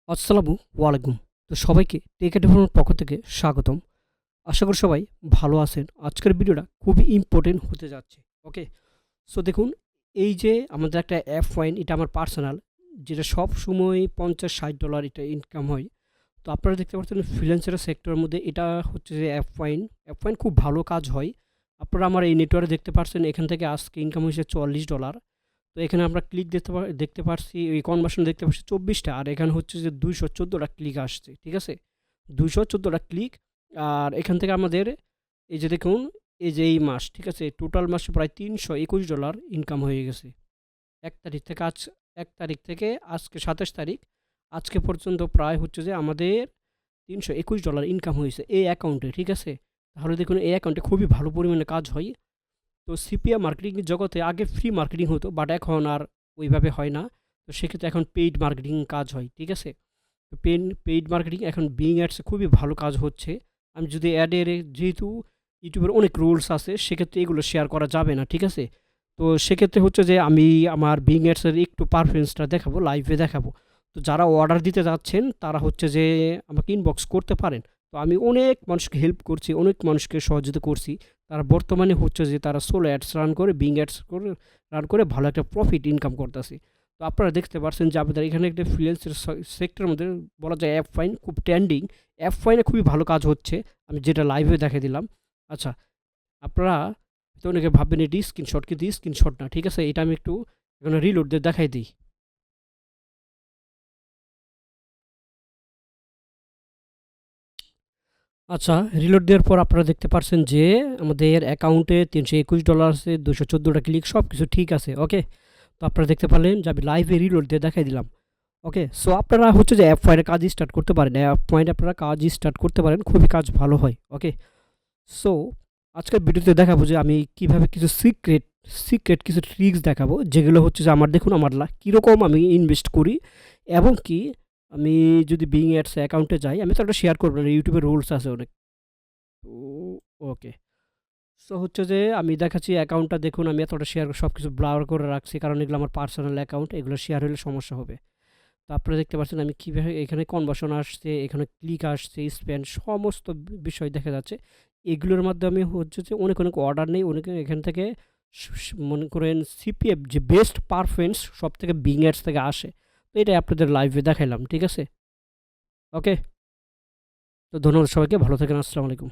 আসসালামু আলাইকুম। তো সবাইকে টেক এডভান্সের পক্ষ থেকে স্বাগতম। আশা করি সবাই ভালো আছেন। আজকের ভিডিওটা খুবই ইম্পোর্টেন্ট হতে যাচ্ছে। ওকে? সো দেখুন, এই যে আমাদের একটা অ্যাপ ফাইন, এটা আমার পার্সোনাল, যেটা সবসময় $50-60 এটা ইনকাম হয়। তো আপনারা দেখতে পাচ্ছেন ফ্রিল্যান্সার সেক্টরের মধ্যে এটা হচ্ছে যে অ্যাপ ফাইন। অ্যাপ ফাইন খুব ভালো কাজ হয়। আপনারা আমার এই নেটওয়ার্কে দেখতে পাচ্ছেন, এখান থেকে আজকে ইনকাম হয়েছে $44। তো এখানে আমরা ক্লিক দেখতে পারছি, এই কনভার্সন দেখতে পাচ্ছি 24টা, আর এখানে হচ্ছে যে 214টা ক্লিক আসছে। ঠিক আছে? 214টা ক্লিক। আর এখান থেকে আমাদের এই যে দেখুন, এই যে এই মাস, ঠিক আছে? টোটাল মাসে প্রায় $321 ইনকাম হয়ে গেছে। ১ তারিখ থেকে আজ ১ তারিখ থেকে আজকে ২৭ তারিখ, আজকে পর্যন্ত প্রায় হচ্ছে যে আমাদের $321 ইনকাম হয়েছে এই অ্যাকাউন্টে। ঠিক আছে? তাহলে দেখুন, এই অ্যাকাউন্টে খুবই ভালো পরিমাণে কাজ হয়। তো সিপিএ মার্কেটিং জগতে আগে ফ্রি মার্কেটিং হতো, বাট এখন আর ওইভাবে হয় না। তো সেক্ষেত্রে এখন পেইড মার্কেটিং কাজ হয়। ঠিক আছে? তো পেইড মার্কেটিং এখন বিং অ্যাডসে খুবই ভালো কাজ হচ্ছে। আমি যদি অ্যাডের, যেহেতু ইউটিউবের অনেক রুলস আছে, সেক্ষেত্রে এগুলো শেয়ার করা যাবে না। ঠিক আছে? তো সেক্ষেত্রে হচ্ছে যে আমি আমার বিং অ্যাডসের একটু পারফরমেন্সটা দেখাবো, লাইভে দেখাবো। তো যারা অর্ডার দিতে যাচ্ছেন তারা হচ্ছে যে আমাকে ইনবক্স করতে পারেন। তো আমি অনেক মানুষকে হেল্প করছি, অনেক মানুষকে সহযোগিতা করছি। তারা বর্তমানে হচ্ছে যে তারা সোলো অ্যাডস রান করে, বিং অ্যাডস করে রান করে ভালো একটা প্রফিট ইনকাম করতেছে। তো আপনারা দেখতে পাচ্ছেন যে আমাদের এখানে একটা ফ্রিল্যান্সের সেক্টরের মধ্যে বলা যায় অ্যাপ ফাইন খুব ট্রেন্ডিং। অ্যাপ ফাইনে খুবই ভালো কাজ হচ্ছে, আমি যেটা লাইভে দেখে দিলাম। আচ্ছা, আপনারা তো অনেকে ভাববেন এটি স্ক্রিনশট, কিন্তু স্ক্রিনশট না। ঠিক আছে? এটা আমি একটু এখানে রিলোড দিয়ে দেখাই দিই। আচ্ছা, রিলোড দেওয়ার পর আপনারা দেখতে পাচ্ছেন যে আমাদের অ্যাকাউন্টে $321 আছে, 214টা ক্লিক, সব কিছু ঠিক আছে। ওকে? তো আপনারা দেখতে পারলেন যে আমি লাইভে রিলোড দিয়ে দেখাই দিলাম। ওকে? সো আপনারা হচ্ছে যে অ্যাপ ফাইন্ডে কাজ স্টার্ট করতে পারেন। অ্যাপ ফাইন্ডে আপনারা কাজ স্টার্ট করতে পারেন, খুবই কাজ ভালো হয়। ওকে? সো আজকের ভিডিওতে দেখাবো যে আমি কিভাবে কিছু সিক্রেট কিছু ট্রিক্স দেখাবো, যেগুলো হচ্ছে যে আমার দেখুন আমার কীরকম আমি ইনভেস্ট করি, এবং কি আমি যদি বিং অ্যাডস অ্যাকাউন্টে যাই, আমি তো একটা শেয়ার করবো না, ইউটিউবের রুলস আছে অনেক। তো ওকে, সো হচ্ছে যে আমি দেখাচ্ছি অ্যাকাউন্টটা দেখুন, আমি এতটা শেয়ার সব কিছু ব্লার করে রাখছি, কারণ এগুলো আমার পার্সোনাল অ্যাকাউন্ট, এগুলো শেয়ার হলে সমস্যা হবে। তো আপনারা দেখতে পাচ্ছেন আমি কীভাবে এখানে কনভার্সন আসছে, এখানে ক্লিক আসছে, স্পেন্ড, সমস্ত বিষয় দেখা যাচ্ছে। এগুলোর মাধ্যমে হচ্ছে যে অনেক অর্ডার নেই, অনেকে এখান থেকে মনে করেন সিপিএফ যে বেস্ট পারফরমেন্স সব থেকে বিং অ্যাডস থেকে আসে। তো এটাই আপনাদের লাইভে দেখাইলাম। ঠিক আছে? ওকে? তো ধন্যবাদ সবাইকে, ভালো থাকেন। আসসালামু আলাইকুম।